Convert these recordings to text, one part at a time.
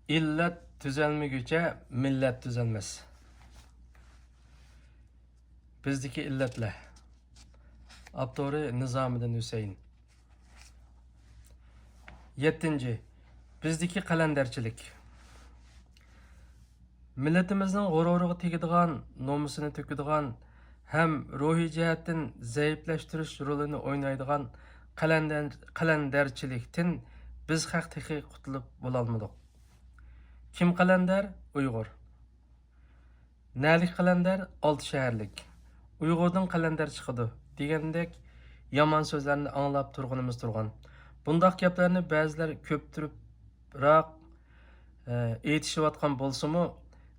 İllet düzelmegüçe millet düzelmez. Bizdeki illetler. Abdori Nizamiddin Hüseyin. 7. Bizdeki kalenderçilik. Milletimizning g'ururiga tegadigan, nomusini to'kadigan ham ruhiy jihatdan zaiflashtirish rolini o'ynaydigan qalandarchilikdan biz haq texi qutulib bo'lolmadik. Kim qalandar? Uyg'ur. Nalik qalandar? Olti shaharlik. Uyg'urdan qalandar chiqadi degandek yomon so'zlarni anglab turganimiz turgan. Bundaq gaplarni ba'zilar ko'ptiribroq aytishayotgan bo'lsa-mu,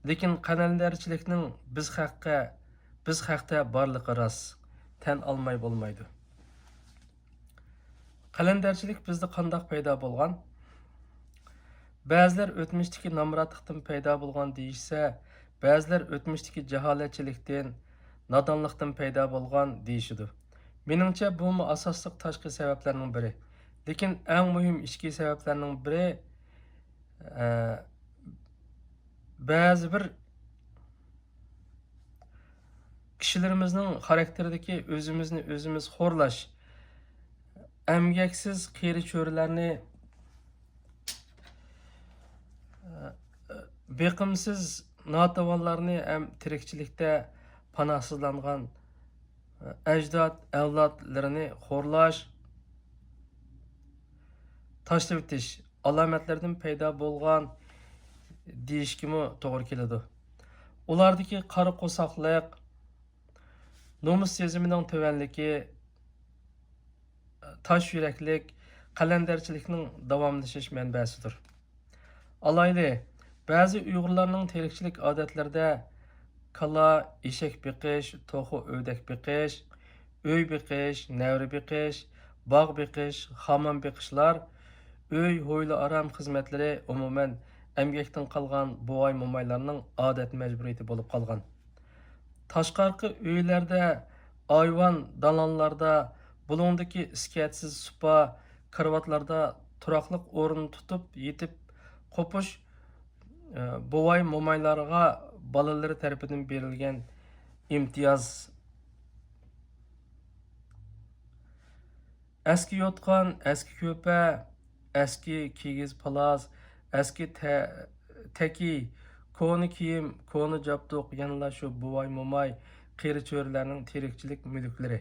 lekin qalandarchilikning biz haqda borligi rost. Tan olmay bo'lmaydi. Qalandarchilik bizda qandoq paydo bo'lgan? Ba'zilar o'tmishdagi nomrodlikdan paydo bo'lgan deyishsa, ba'zilar o'tmishdagi jaholatchilikdan, nodonlikdan paydo bo'lgan deyishidi. Meningcha bu asosli tashqi sabablarning biri. Lekin eng muhim ichki sabablarning biri ba'zi bir kishilarimizning xarakteridagi o'zimizni o'zimiz xo'rlash, emgaksiz qiyri cho'rilarni beqimsiz notavonlarni ham tirikchilikda panohsizlangan ajdod avlodlarini xo'rlash, tashlab o'tish alomatlaridan paydo bo'lgan deyishkimi to'g'ri keladi. Ulardagi qora qo'soqlik, nomus sezimining tuvanligi, tosh yuraklik qalandarchilikning davomlashish manbasidir. Alayli, ba'zi Uyg'urlarning tirikchilik odatlarida kala, eshak beqish, to'xu o'rdak beqish, uy beqish, navri beqish, bog' beqish, hamon beqishlar, uy ho'yli aram xizmatlari umuman emgakdan qolgan buvay momaylarning odat majburiyati bo'lib qolgan. Tashqarqi uylarda, ayvon dalonlarda, bulungdagi iskatsiz supa, karvatlarda turaqliq o'rin tutib yetib qo'pish buvay momaylarga balalari tarafidan berilgan imtiyoz. Eski yotqan, eski ko'pa, eski kigiz palas, eski teki, koni kiyim, koni jabduq, yanıla şu buvay momay, qiri cho'rilarning tirikchilik mulklari.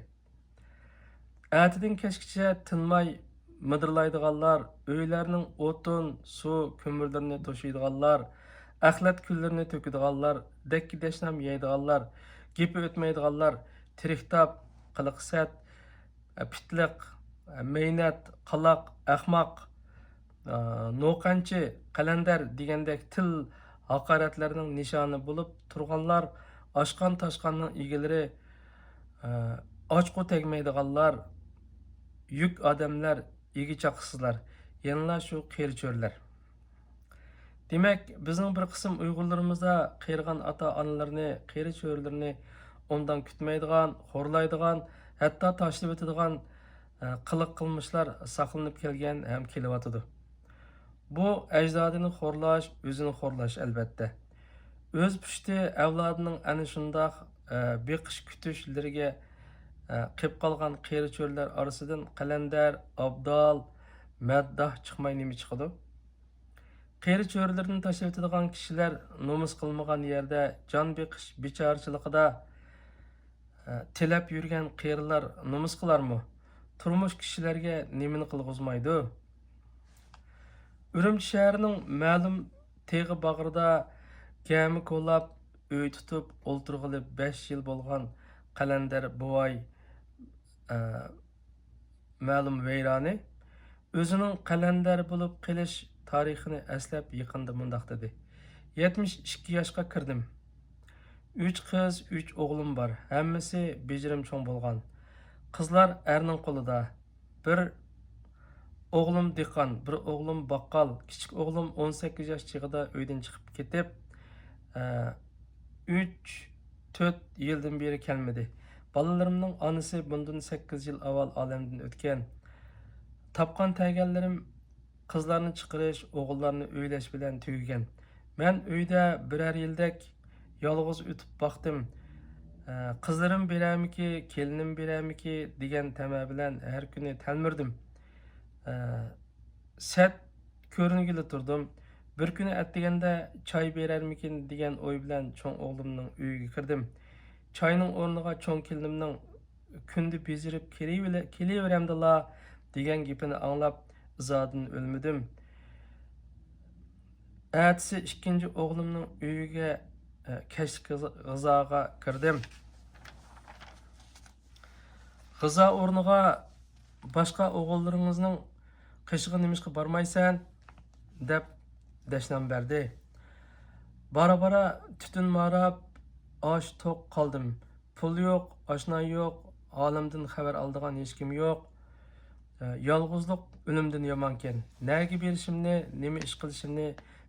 Atidan kechgacha tinmay midirlaydiganlar, uylarning o'tin, suv, ko'mirlarini to'shiydiganlar, axlat kunlarini to'kadiganlar, dakki-dashnam yeydiganlar, gepi o'tmaydiganlar, tiriktab, qiliqsat, pitliq, meynat, qaloq, ahmoq, noqanchi, qalandar degandek til haqoratlarining nishoni bo'lib turganlar, oshqon toshqonning egalari, ochqu tegmaydiganlar, yuk odamlar, egi chaqsizlar, yanıla shu qiyri cho'rlar. Demak, bizning bir qism Uyg'urlarimizda qiyirgan ota-onalarni, qiyri cho'rlarni ondan kutmaydigan, xo'rlaydigan, hatto tashlab o'tadigan qiliq qilmishlar saqlanib kelgan ham kelyotidi. Bu ajdodini xo'rlash, o'zini xo'rlash albatta. O'z pushti avlodining ana shundoq beqish kutishlariga qilib qolgan qiyri cho'rlar orasidan qalandar, abdal, maddah chiqmay nima chiqadi? Qiyri cho'rlarni tashlab o'tadigan kishilar nomus qilmagan yerda jon beqish bechorchiligida tilab yurgan qiyrilar nomus qilarmi? Turmush kishilarga nimani qilg'izmaydi? Urumchi shahrining ma'lum teg'i bag'rida gami ko'lab, uy tutib o'ltirg'ili 5 yil bo'lgan qalandar buvay ma'lum vayroni o'zining qalandar bo'lib qilish tarixini eslab yaqinda mundaq dedi. 72 yoshga kirdim. 3 qiz, 3 o'g'lim bor. Hammasi bejirim cho'ng bo'lgan. Qizlar erning qo'lida. Bir o'g'lim dehqon, bir o'g'lim baqqal, kichik o'g'lim 18 yosh chig'ida uydan chiqib ketib, 3-4 yildan beri kelmadi. Balalarimning onasi bundan 8 yil avval olamdan o'tgan. Tapqan tayganlarim qizlarni chiqarish, o'g'illarni uylash bilan tugagan. Men uyda birər yildek yolg'iz o'tib boqdim. Qizlarim beramiki, kelinim beramiki degan tama bilan har kuni talmirdim. Sət ko'ringili turdim. Bir kuni atdiganda choy berarmikin degan o'y bilan cho'ng o'g'limning uyiga kirdim. Choyning o'rniga cho'ng kelinimning kunda bezirib kelaveramdila degan gapini anglab izodan o'lmadim. Ertesi ikkinchi o'g'limning uyiga kechki g'izoga kirdim. G'izo o'rniga boshqa o'g'illaringizning qishig'i nimishqa bormaysan deb dashnam berdi. Bara tütün marab osh to'q qoldim. Pul yo'q, oshna yo'q, olamdan xabar oldigan hech kim yo'q. Yolg'izlik o'limdan yomonken. Nega berishimni, nima ish qilishimni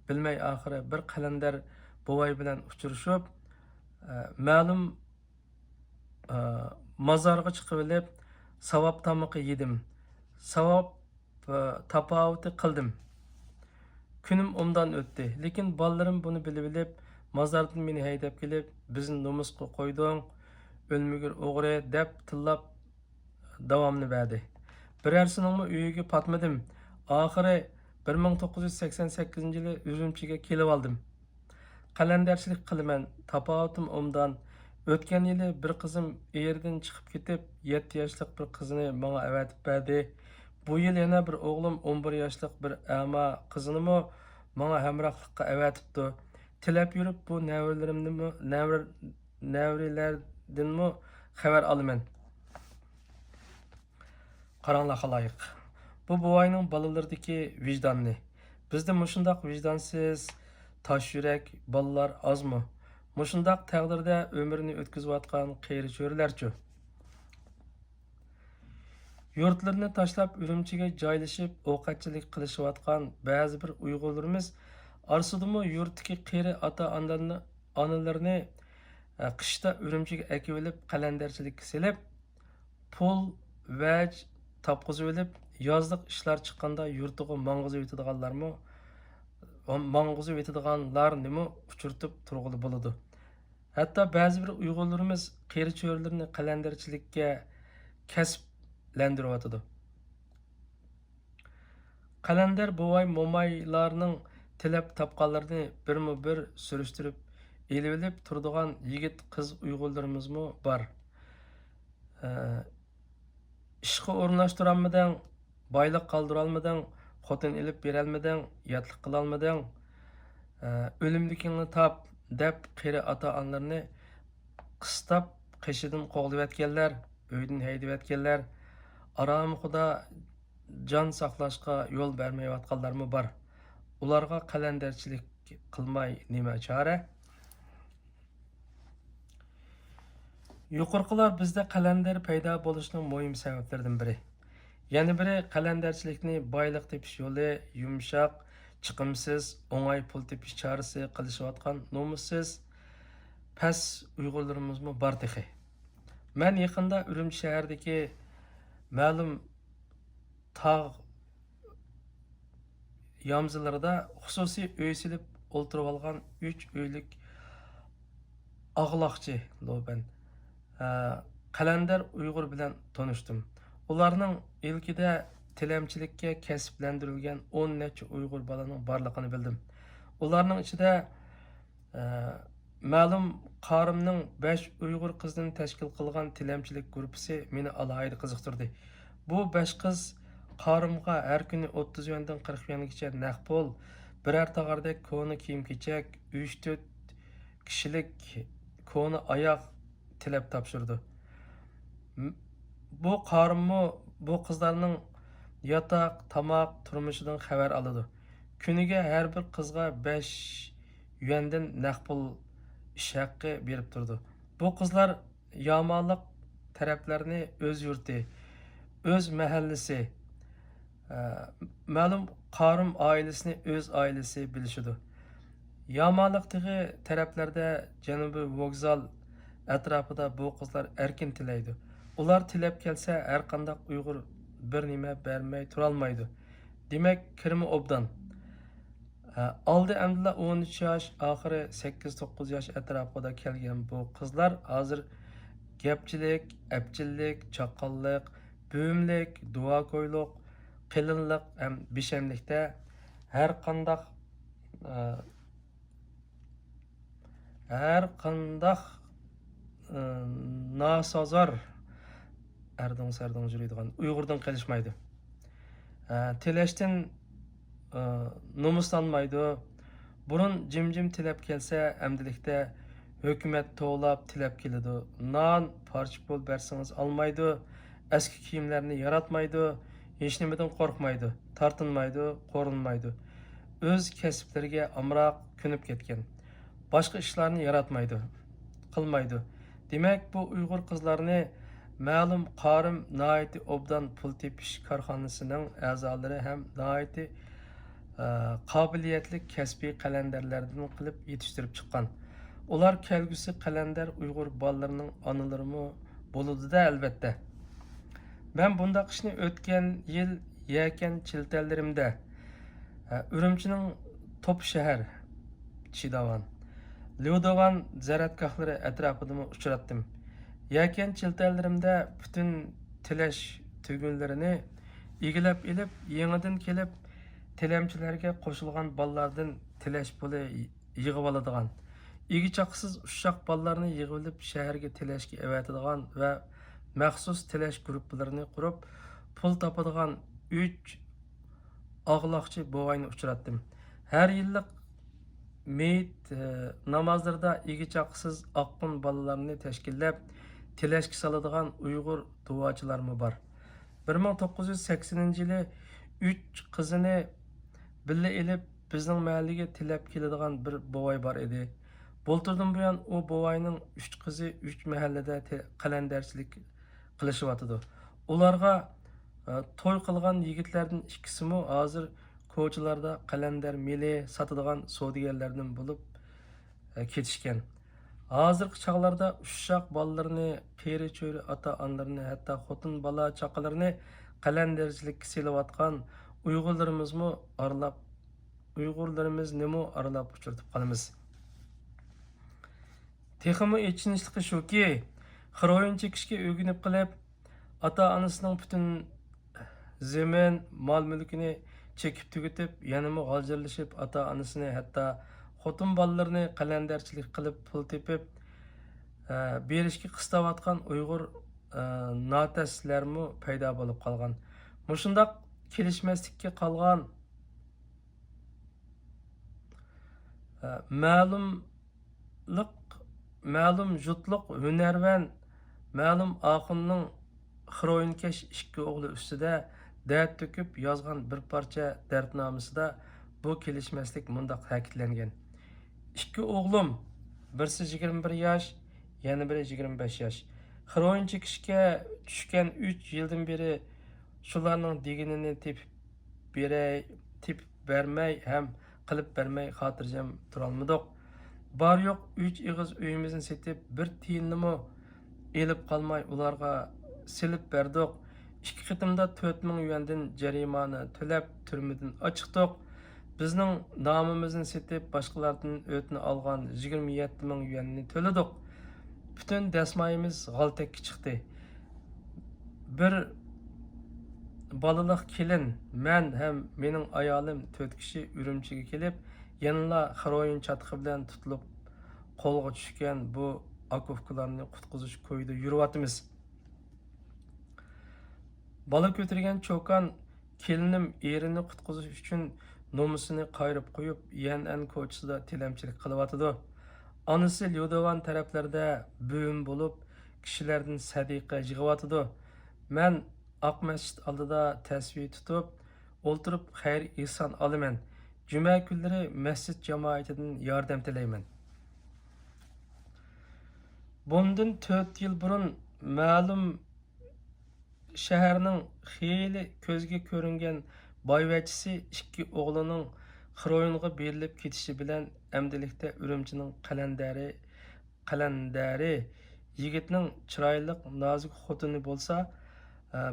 bilmay oxiri bir qalandar buvay bilan uchrashib, ma'lum mozorga chiqib olib, savob tamoqi yedim. Savob tapavuti qildim. Kunim ondan o'tdi. Lekin bolalarım buni bilib olib, mozordan meni haydab kelib, bizni nomusga qo'yding, o'lmigir o'g'ri deb tillab davomni berdi. Birarsining uyiga patmadim. Oxiri 1988-yili Urumchiga kelib oldim. Qalandarchilik qilaman. Tapavutim ondan. O'tgan yili bir qizim erdan chiqib ketib, 7 yoshlik bir qizini menga avatib berdi. Bu yil yana bir o'g'lim 11 yoshlik bir ama qizini menga hamrohlikqa avatibdi. Tilab yurib bu navrilardanmi xabar olaman. Qaranglar xaloyiq. Bu buvayning bolalardagi vijdonni. Bizda mushundaq vijdonsiz, tosh yurak bolalar ozmi? Mushundaq taqdirda ömrini o'tkazayotgan qeyri cho'rilarchu. Yurtlarını tashlab Urumchiga joylashib ovqatchilik qilishayotgan ba'zi bir Uyg'urlarimiz orsidimi yurtdagi qeri ota-onalarni qishda Urumchiga akib olib qalandarchilikka selib, pul vaj topqizib olib, yozliq ishlar chiqqanda yurtiga mang'izib yetadiganlarni uchirtib turg'ili bo'ladi. Hatto ba'zi bir Uyg'urlarimiz qeri cho'rilarni qalandarchilikka kasblantiryotidi. Qalandar buvay momaylarning tilab topqanlarini birma-bir surishtirib elib olib turadigan yigit qiz Uyg'urlarimizmi bor. İşqi o'rnashtirolmading, boylik qoldirolmading, xotin ilib berolmading, yotliq qilolmading, o'limlikingni top deb qeri ota-onalarni qistab qishidan qo'g'layotganlar, uydan haydayotganlar, aram xudo jon saqlashga yo'l bermayotganlarmi bor. Ularga qalandarchilik qilmay nima chora? Yuqorqilar bizda qalandar paydo bo'lishining muhim sabablaridan biri. Yana biri qalandarchilikni boylik tepish yo'li, yumshoq, chiqimsiz, o'ng'ay pul tepish chorasi qilishayotgan nomussiz pas Uyg'urlarimizmi bor texi. Men yaqinda Urumchi shahridagi ma'lum tog' yomzilarida xususiy uy silib o'ltirib olgan 3 uylik ag'loqchi lo'ban qalandar Uyg'ur bilan tanishdim. Ularning ilkida tilamchilikka kasblantirilgan 10 necha Uyg'ur balaning borligini bildim. Ularning ichida ma'lum qarimning 5 Uyg'ur qizini tashkil qilgan tilamchilik guruhi meni alohida qiziqtirdi. Bu 5 qiz qarimga har kuni 30 yuandan 40 yuangacha naq pul, biror tog'ardek koni kiyim-kechak, 3-4 kishilik koni oyoq tilab topshirdi. Bu qarimmi bu qizlarning yotoq, tomoq turmushidan xabar oladi. Kuniga har bir qizga 5 yuandan naq pul ish haqqi berib turdi. Bu qizlar yomonlik taraflarni o'z yurti, o'z mahallasi, ma'lum qarim oilasini o'z oilasi bilishidi. Yomonlikdagi taraflarda Janubiy vokzal atrofida bu qizlar erkin tilaydi. Ular tilab kelsa har qanday Uyg'ur bir nima bermay turolmaydi. Demek kirimi obdan. Aldı əmdila 13 yaş, axırı 8-9 yaş ətrafıda kelgan bu qızlar hazır gepçilik, əpçillik, çaqqallık, büyümlik, dua koyluq, qılınlıq hem bişemlikdə hər qandaq nasazar erdin serdin жүрüydügan Uyg'urdan qilishmaydi. Tiləşdən nomuslanmaydı. Burun jim tilep kelsə, əmdilikdə hökumət toğlap tilep kelidi. Nan, parça pul bersiniz almaydı. Eski kiyimlerini yaratmaydı. Hiç nimeden korkmaydı. Tartınmaydı, korunmaydı. Öz kesiplerine amraq künüp ketken. Başka işlerini yaratmaydı. Kılmaydı. Demek bu Uygur kızlarını ma'lum qarım naiti obdan pul tepish korxonasining a'zolari ham naiti qobiliyatli kasbiy qalandarlardan qilib yetishtirib chiqqan. Ular kelgusi qalandar Uyg'ur bolalarining onalarimi bo'ladi-da albatta. Men bundaq ishni o'tgan yil yakan chiltanlarimda Urumchining top shahar Chidavan, Lyodovan zaratgohlari atrofida uchratdim. Yakan chiltanlarimda bütün tilash tugunlarini egilab elib, yangidan kelib tilamchilarga qo'shilgan bolalardan tilash puli yig'ib oladigan, egi chaqsiz ushshaq bolalarni yig'ib olib shaharga tilashga avatadigan va maxsus tilash guruhlarini qurib pul topadigan 3 og'loqchi bovayni uchratdim. Har yillik meyit namazlarda egi chaqsiz oqqun bolalarni tashkillab tilashga soladigan Uyg'ur duochilarmi bor. 1980-yili 3 qizini billa elib bizning mahallaga tilab keladigan bir bovay bor edi. Bulturdan buyon u bovayning 3 qizi 3 mahallada qalandarchilik qilishyotidi. Ularga to'y qilgan yigitlardan ikkisimi hozir ko'chalarda qalandar meli sotadigan savdogarlardan bo'lib ketishgan. Hozirgi chaqlarda ushshaq bolalarni, qeri cho'ri ota-onalarini, hatto xotin bola chaqalarini qalandarchilikka selayotgan Uyg'urlarimizni aralab uchratib qolamiz. Texmi echinishli shuki, xiroyin chekishga o'rganib qilib, ota-onasining butun zemin, mol-mulkini chekib tugitib, yanami g'aljirlashib, ota-onasini, hatto xotin bolalarni qalandarchilik qilib pul tepib, berishga qistavotgan Uyg'ur notaslarmi paydo bo'lib qolgan. Mushundaq kelishmaslikka qolgan ma'lum jutluq hunarvan ma'lum oqinning xiroyinkash ikki o'g'li ustida dard to'kib yozgan bir parcha dardnomasida bu kelishmaslik mundaq ta'kidlangan. İki o'g'lim, birisi 21 yosh, yana biri 25 yosh. Xiroyin chekishga tushgan 3 yildan beri shularning deganini tepib bermay ham qilib bermay xotirjam turolmadik. Bar yo'q 3 ig'iz uyimizni setib, bir tiyinimi elib qolmay ularga silib berdik. 2 qitimda 4000 yuandan jarimani to'lab turmadan chiqdik. Bizning nomimizni setib, boshqalardan o'tni olgan 27 ming yuanni to'ladik. Bütün dasmoyimiz g'altakka chiqdi. Bir balaliq kelin, men ham mening ayolim 4 kishi Urumchiga kelib, yanala xiroyin chatqi bilan tutilib qo'lga tushgan bu akovkalarni qutqizish ko'yida yuriyotimiz. Bala ko'targan cho'kan kelinim erini qutqizish uchun nomusini qayrib qo'yib, Yan'an ko'chasida tilamchilik qilyotidi. Anısı Lyodovan taraflarda büyüm bulup kişilerden sadiqa yig'iyotidi. Men Aq Masjid oldida tasvir tutib, o'ltirib xayr ihson olaman. Juma kunlari masjid jamoatidan yordam tilayman. Bundan 4 yil burun ma'lum shaharning xeyli ko'zga ko'ringan boyvachisi ikki o'g'lining xiroyinga berilib ketishi bilan amdilikda Urumchining qalandari yigitning chiroyli nozik xotini bo'lsa,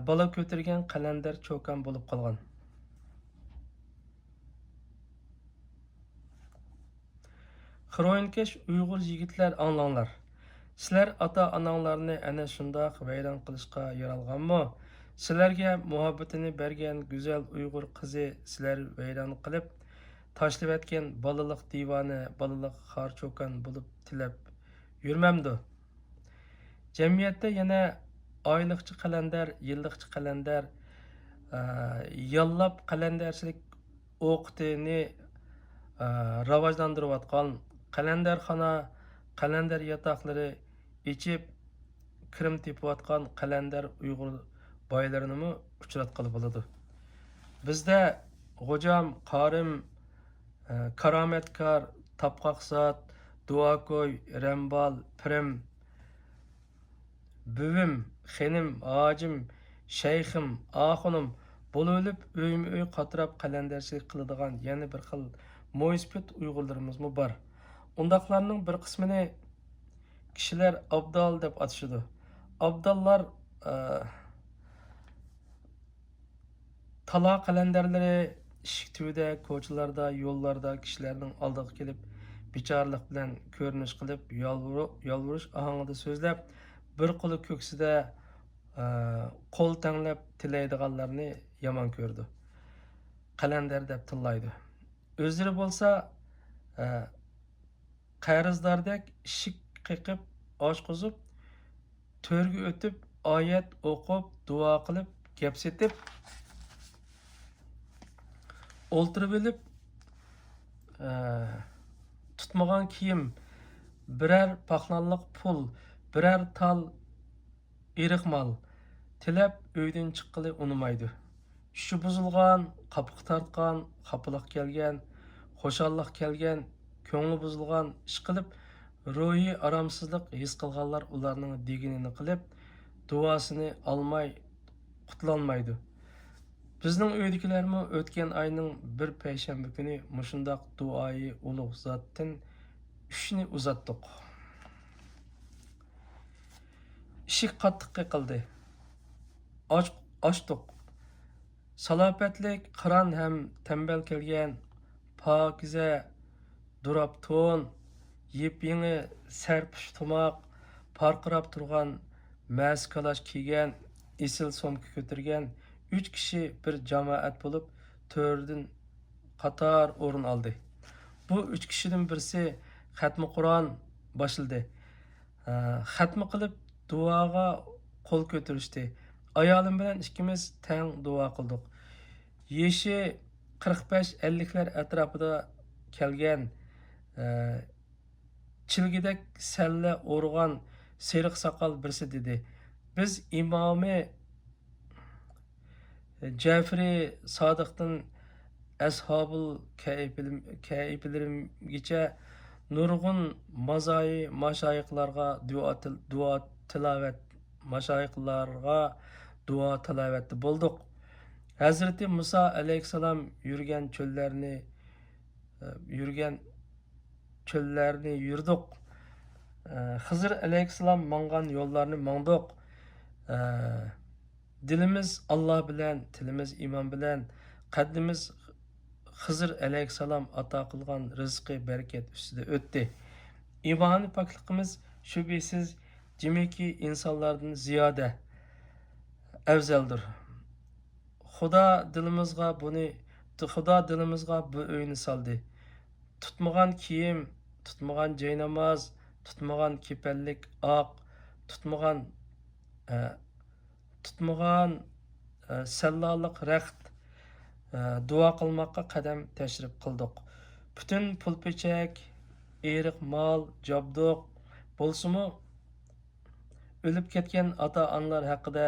bola ko'targan qalandar cho'kan bo'lib qolgan. Xiroyinkesh Uyg'ur yigitlar anglanglar. Sizlar ata-ananglarni ana shundoq vayron qilishga yaralganmi? Sizlarga muhabbatini bergan go'zal Uyg'ur qizi sizlar vayron qilib, tashlab balaliq divona, balaliq xarchokan bo'lib tilab yurmamdi. Jamiyatda yana oyliqchi qalandar, yilliqchi qalandar, yallab qalandarchilik o'qitini rivojlantirayotgan qalandarxona, qalandar yataqlari içip kirim tepiyotgan qalandar Uyg'ur boylarini uchratqili bo'ladi. Bizda G'ojam, Qorim, Karomatkor, Tapqoqzot, Duakoy, Rambal, Pirim, Buvim, Xenim, Hojim, Shayxim, Axunim bo'lib öy qatirab qalandarchilik qiladigan yana bir xil mo'ysipit Uyg'urlarimizmi bor. Undaqlarning bir qismini kishilar abdal deb atashadi. Abdallar tala qalandarlari ishik tüvide, ko'chalarda, yo'llarda kishilarning oldiga kelib, bichorlik bilan ko'rinish qilib, yolvurish ohangida so'zlab, bir qo'li ko'ksida qo'l tanglab tilaydiganlarni yomon ko'rdi. Qalandar deb tillaydi. O'zlari bo'lsa qarzdordek ishik qiqib, ochqizib, to'rga o'tib, oyat o'qib, duo qilib, gap setib, o'ltirib olib, tutmagan kiyim, birer paxlanlık pul, birer tal iriq mal tilab uydan chiqqili unumaydi. Şu buzulgan, qapıq tartqan, xapılıq kelgan, xoşallik kelgan, ko'ngli buzulgan ish qilib, ruhiy aramsizlik his qilganlar ularning deginini qilib, duosini olmay qutulolmaydi. Bizning uydagilarmi o'tgan oyning bir payshanba kuni mushundaq duoyi ulug' zotdan ishni uzatdik. Ishik qattiq qiqildi. Ochdiq. Salopatlik qiron ham tembel kelgan, pokiza durab to'n, yep-yangi sarpish tomoq, parqirab turgan mas kalash kiygan, esil somka ko'targan 3 kishi bir jamoat bo'lib to'rdan qator o'rin oldi. Bu 3 kishidan birisi xatmi Qur'on boshildi. Xatmi qilib duoga qo'l ko'tarishdi. Ayolim bilan ikkimiz teng duo qildik. Yeshi 45-50lar atrofida kelgan, chilgidek salla o'rg'an seriq soqol birisi dedi. Biz imomi Jafri Sodiqdan Ashabul Kayfilerimgacha nurg'un mazoi mashayiqlarga duo tilovat mashayiqlarga duo tilovatda bo'ldik. Hazrati Musa alayhissalom yurgan çöllerini yurdik. Xizr alayhissalom mangan yo'llarni mangdik. Dilimiz Allah bilan, tilimiz iman bilan, qaddimiz Xizr alayhissalom ato qilgan rizqi barakat ustida o'tdi. İmani pokligimiz shubhasiz jimiki insonlardan ziyoda afzaldir. Xudo dilimizga bu o'yni soldi. Tutmagan kiyim, tutmagan jaynamoz, tutmagan kepallik oq, tutmagan sallalliq raxt duo qilmoqqa qadam tashrif qildik. Bütün pul-pechak, eriq mol, jobduq bo'lsimi, o'lib ketgan ota-onalar haqida,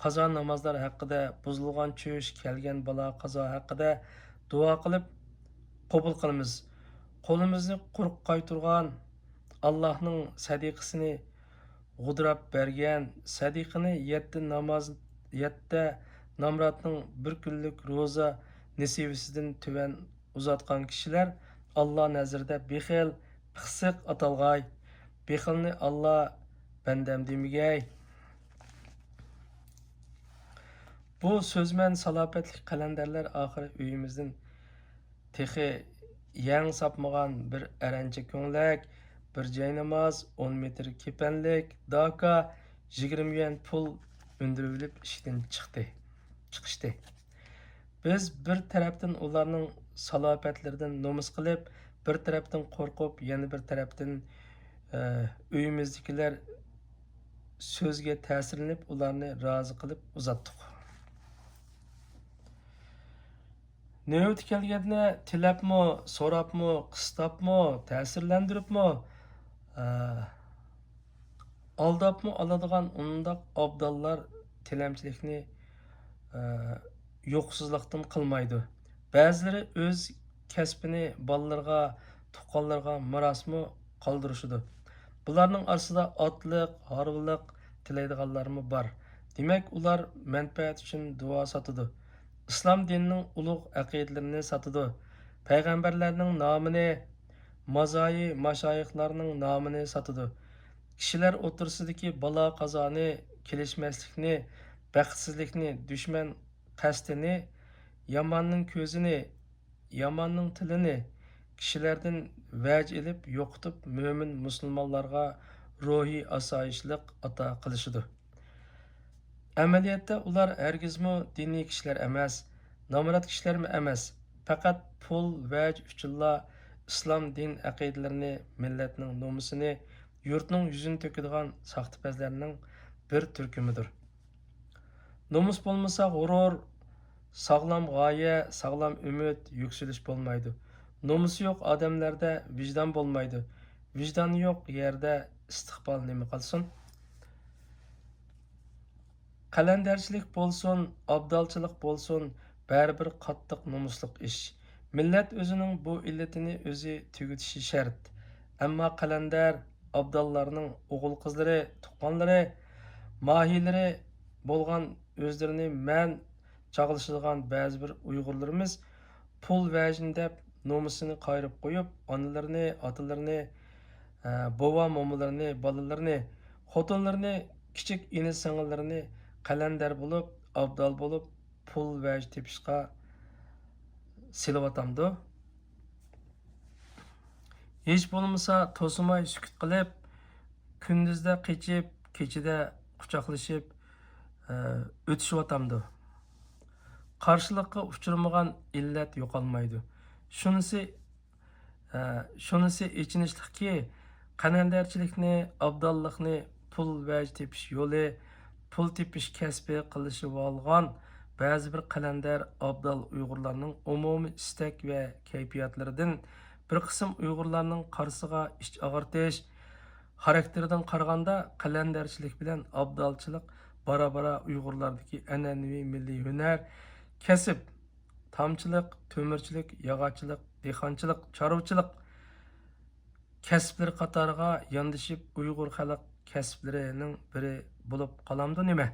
qazo namozlar haqida, buzilgan cho'sh, kelgan balo qazo haqida duo qilib qabul qilamiz. Qo'limizni quruq qayturgan Allohning sadiqasini g'udrab bergan, sadiqani 7 namratning bir kunlik ro'za nasibasidan tuvan uzatgan kishilar Alloh nazarida bexil, pixsiq atalg'ay. Bexilni Alloh bandam demagay. Bu so'zman salopatli qalandarlar oxiri uyimizdan texi yang sapmagan bir arancha ko'nglak, bir joy namoz, 10 metr kepanlik, daka, 20 yuan pul undirib ishdan chiqishdi. Biz bir tarafdan ularning salobatlaridan nomus qilib, bir tarafdan qo'rqib, yana bir tarafdan uyimizdagilar so'zga ta'sirlanib, ularni rozi qilib uzatdik. Növbət kelgəndə tilapmı, sorapmı, qıstapmı, təsirləndiribmi, aldapmı aladigan undaq abdallar tilamchilikni yo'qsizlikdan qilmaydi. Ba'zilari o'z kasbini bolalarga, tuqqanlarga mirosmi qoldirishidi. Bularning orasida otliq, harviliq tilaydiganlarmi bor. Demak, ular manfaat uchun duo sotadi. İslam dinining ulug' aqidalarini sotadi. Payg'ambarlarning nomini, mazoyi, mashoyixlarning nomini sotadi. Kishilar o'tirsidagi balo qazoni, kelishmaslikni, baxtsizlikni, dushman qasdini, yomonning ko'zini, yomonning tilini kishilardan vaj ilib yo'qitib mo'min musulmonlarga ruhiy osoyishlik ato qilishidi. Amaliyotda ular hargizmi diniy kishilar emas, nomrod kishilarmi emas, faqat pul vaj uchunla islom din aqidalarini, millatning nomusini, yurtning yuzini to'kadigan saxtapazlarning bir turkumidir. Nomus bo'lmasa g'urur, sog'lom g'oya, sog'lom umid, yuksilish bo'lmaydi. Nomusi yo'q odamlarda vijdon bo'lmaydi. Vijdoni yo'q yerda istiqbol nima qilsin? Qalandarchilik bo'lsin, abdalchilik bo'lsin, baribir qattiq nomusliq ish. Millat o'zining bu illatini o'zi tugutishi shart. Ammo qalandar abdallarning o'g'il qizlari, tuqqanlari, mahiylari bo'lgan o'zlarini man chaqlashadigan ba'zi bir uyg'urlarimiz pul vajin deb nomusini qayrib qo'yib, onalarini, otalarini, bova mo'malarini, bolalarini, xotinlarini, kichik ini sing'illarini qalandar bo'lib, abdal bo'lib, pul vaj tepishga silavatamdi. Hech bo'lmasa to'simay sukut qilib, kunduzda qechib, kechida quchoqlashib o'tishivatamdi. Qarshilikqa uchramagan illat yo'qolmaydi. Shunisi ichinishlikki, qalandarchilikni, abdallikni pul vaj tepish yo'li, pul tepish kasbi qilishib olgan ba'zi bir qalandar abdal uyg'urlarning umumiy istak va kayfiyatlaridan bir qism uyg'urlarning qarsiga ich og'irtish xarakteridan qaraganda qalandarchilik bilan abdalchilik bara-bara uyg'urlardagi an'anaviy milliy hunar, kasb, tamchilik, to'mirchilik, yog'ochchilik, dehqonchilik, chorvachilik kasblari qatoriga yondashib Uyg'ur xalq kasblarining biri bo'lib qolamdi nima?